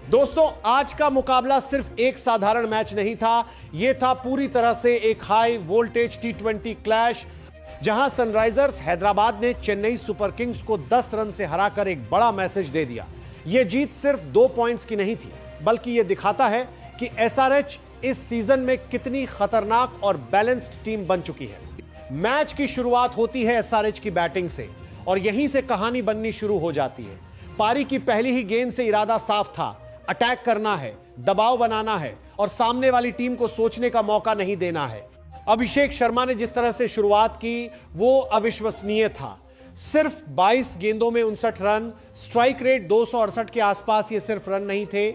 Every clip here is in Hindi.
दोस्तों, आज का मुकाबला सिर्फ एक साधारण मैच नहीं था, यह था पूरी तरह से एक हाई वोल्टेज टी20 क्लैश, जहां सनराइजर्स हैदराबाद ने चेन्नई सुपर किंग्स को 10 रन से हराकर एक बड़ा मैसेज दे दिया। यह जीत सिर्फ 2 पॉइंट्स की नहीं थी, बल्कि यह दिखाता है कि एसआरएच इस सीजन में कितनी खतरनाक और बैलेंस्ड टीम बन चुकी है। मैच की शुरुआत होती है एसआरएच की बैटिंग से और यहीं से कहानी बननी शुरू हो जाती है। पारी की पहली ही गेंद से इरादा साफ था, अटैक करना है, दबाव बनाना है और सामने वाली टीम को सोचने का मौका नहीं देना है। अभिषेक शर्मा ने जिस तरह से शुरुआत की वो अविश्वसनीय था। सिर्फ 22 गेंदों में 59 रन, स्ट्राइक रेट 268 के आसपास। ये सिर्फ रन नहीं थे,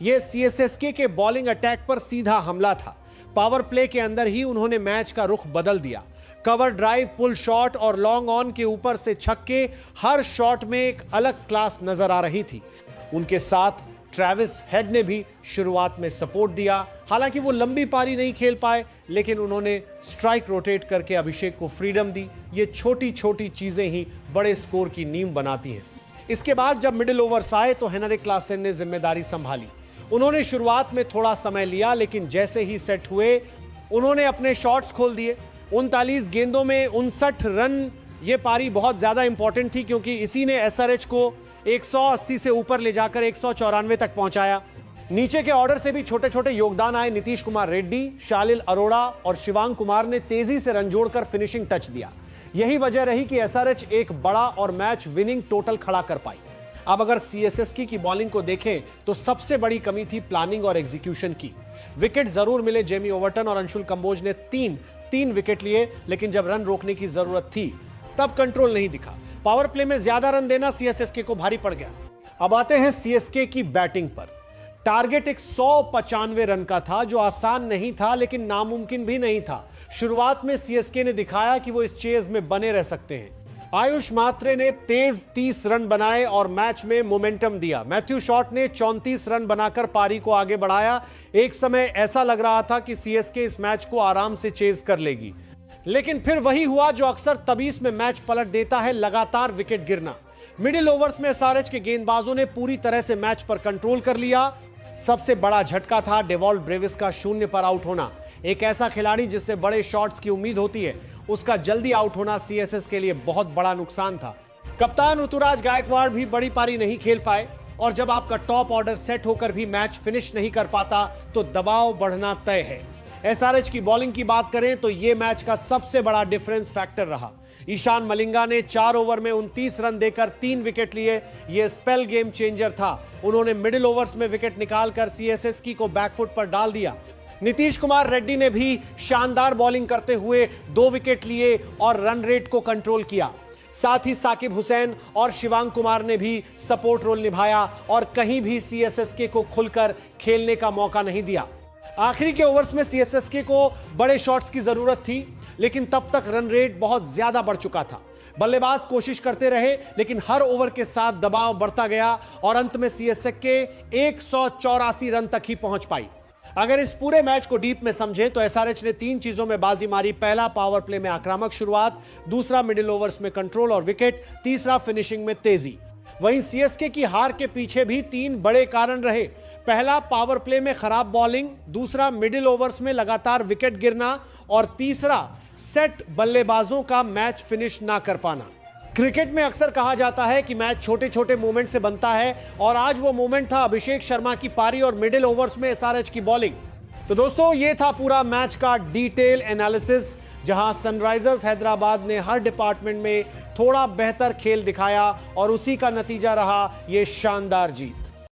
ये सीएसएसके के बॉलिंग अटैक पर सीधा हमला था। पावर प्ले के अंदर ही उन्होंने मैच का रुख बदल दिया। कवर ड्राइव, पुल शॉट और लॉन्ग ऑन के ऊपर से छक्के, हर शॉट में एक अलग क्लास नजर आ रही थी। उनके साथ ट्रेविस हेड ने भी शुरुआत में सपोर्ट दिया। हालांकि वो लंबी पारी नहीं खेल पाए, लेकिन उन्होंने स्ट्राइक रोटेट करके अभिषेक को फ्रीडम दी। ये छोटी छोटी चीजें ही बड़े स्कोर की नींव बनाती हैं। इसके बाद जब मिडिल ओवर्स आए तो हेनरिक क्लासेन ने जिम्मेदारी संभाली। उन्होंने शुरुआत में थोड़ा समय लिया, लेकिन जैसे ही सेट हुए उन्होंने अपने शॉट्स खोल दिए। 39 गेंदों में 59 रन। ये पारी बहुत ज्यादा इंपॉर्टेंट थी क्योंकि इसी ने एसआरएच को 180 से ऊपर ले जाकर 194 तक पहुंचाया। नीचे के ऑर्डर से भी छोटे छोटे योगदान आए। नीतीश कुमार रेड्डी, शालिल अरोड़ा और शिवांग कुमार ने तेजी से रन जोड़कर फिनिशिंग टच दिया। यही वजह रही कि एसआरएच एक बड़ा और मैच विनिंग टोटल खड़ा कर पाई। अब अगर सीएसएसके की बॉलिंग को देखें तो सबसे बड़ी कमी थी प्लानिंग और एग्जीक्यूशन की। विकेट जरूर मिले, जेमी ओवर्टन और अंशुल कंबोज ने तीन विकेट लिए, लेकिन जब रन रोकने की जरूरत थी तब कंट्रोल नहीं दिखा। पावर प्ले में ज्यादा रन देना सीएसएसके को भारी पड़ गया। अब आते हैं सीएसके की बैटिंग पर। टारगेट 195 रन का था, जो आसान नहीं था लेकिन नामुमकिन भी नहीं था। शुरुआत में सीएसके ने दिखाया कि वो इस चेज में बने रह सकते हैं। आयुष मात्रे ने तेज 30 रन बनाए और मैच में मोमेंटम दिया। मैथ्यू शॉट ने 34 रन बनाकर पारी को आगे बढ़ाया। एक समय ऐसा लग रहा था कि सीएसके इस मैच को आराम से चेज कर लेगी, लेकिन फिर वही हुआ जो अक्सर तबीस में मैच पलट देता है, लगातार विकेट गिरना। मिडिल ओवर्स में एसआरएच के गेंदबाजों ने पूरी तरह से मैच पर कंट्रोल कर लिया। सबसे बड़ा झटका था डेवॉल्ट ब्रेविस का शून्य पर आउट होना। एक ऐसा खिलाड़ी जिससे बड़े शॉट्स की उम्मीद होती है, उसका जल्दी आउट होना सीएसएस के लिए बहुत बड़ा नुकसान था। कप्तान ऋतुराज गायकवाड़ भी बड़ी पारी नहीं खेल पाए और जब आपका टॉप ऑर्डर सेट होकर भी मैच फिनिश नहीं कर पाता तो दबाव बढ़ना तय है। एसआरएच की बॉलिंग की बात करें तो यह मैच का सबसे बड़ा डिफरेंस फैक्टर रहा। ईशान मलिंगा ने 4 ओवर में 29 रन देकर 3 विकेट लिए। यह स्पेल गेम चेंजर था। उन्होंने मिडिल ओवर्स में विकेट निकालकर सीएसएसके को बैकफुट पर डाल दिया। नीतीश कुमार रेड्डी ने भी शानदार बॉलिंग करते हुए 2 विकेट लिए और रन रेट को कंट्रोल किया। साथ ही साकिब हुसैन और शिवांग कुमार ने भी सपोर्ट रोल निभाया और कहीं भी सीएसएसके को खुलकर खेलने का मौका नहीं दिया। आखिरी के ओवर्स में सीएसएसके को बड़े शॉट्स की जरूरत थी, लेकिन तब तक रन रेट बहुत ज्यादा बढ़ चुका था। बल्लेबाज कोशिश करते रहे, लेकिन हर ओवर के साथ दबाव बढ़ता गया और अंत में सीएसएसके 184 रन तक ही पहुंच पाई। अगर इस पूरे मैच को डीप में समझें तो एसआरएच ने 3 चीजों में बाजी मारी। पहला, पावर प्ले में आक्रामक शुरुआत। दूसरा, मिडिल ओवर्स में कंट्रोल और विकेट। तीसरा, फिनिशिंग में तेजी। वहीं सीएसके की हार के पीछे भी 3 बड़े कारण रहे। पहला, पावर प्ले में खराब बॉलिंग। दूसरा, मिडिल ओवर्स में लगातार विकेट गिरना और तीसरा, सेट बल्लेबाजों का मैच फिनिश ना कर पाना। क्रिकेट में अक्सर कहा जाता है कि मैच छोटे छोटे मोमेंट से बनता है और आज वो मोमेंट था अभिषेक शर्मा की पारी और मिडिल ओवर्स में एसआरएच की बॉलिंग। तो दोस्तों, ये था पूरा मैच का डिटेल एनालिसिस, जहां सनराइजर्स हैदराबाद ने हर डिपार्टमेंट में थोड़ा बेहतर खेल दिखाया और उसी का नतीजा रहा ये शानदार जीत।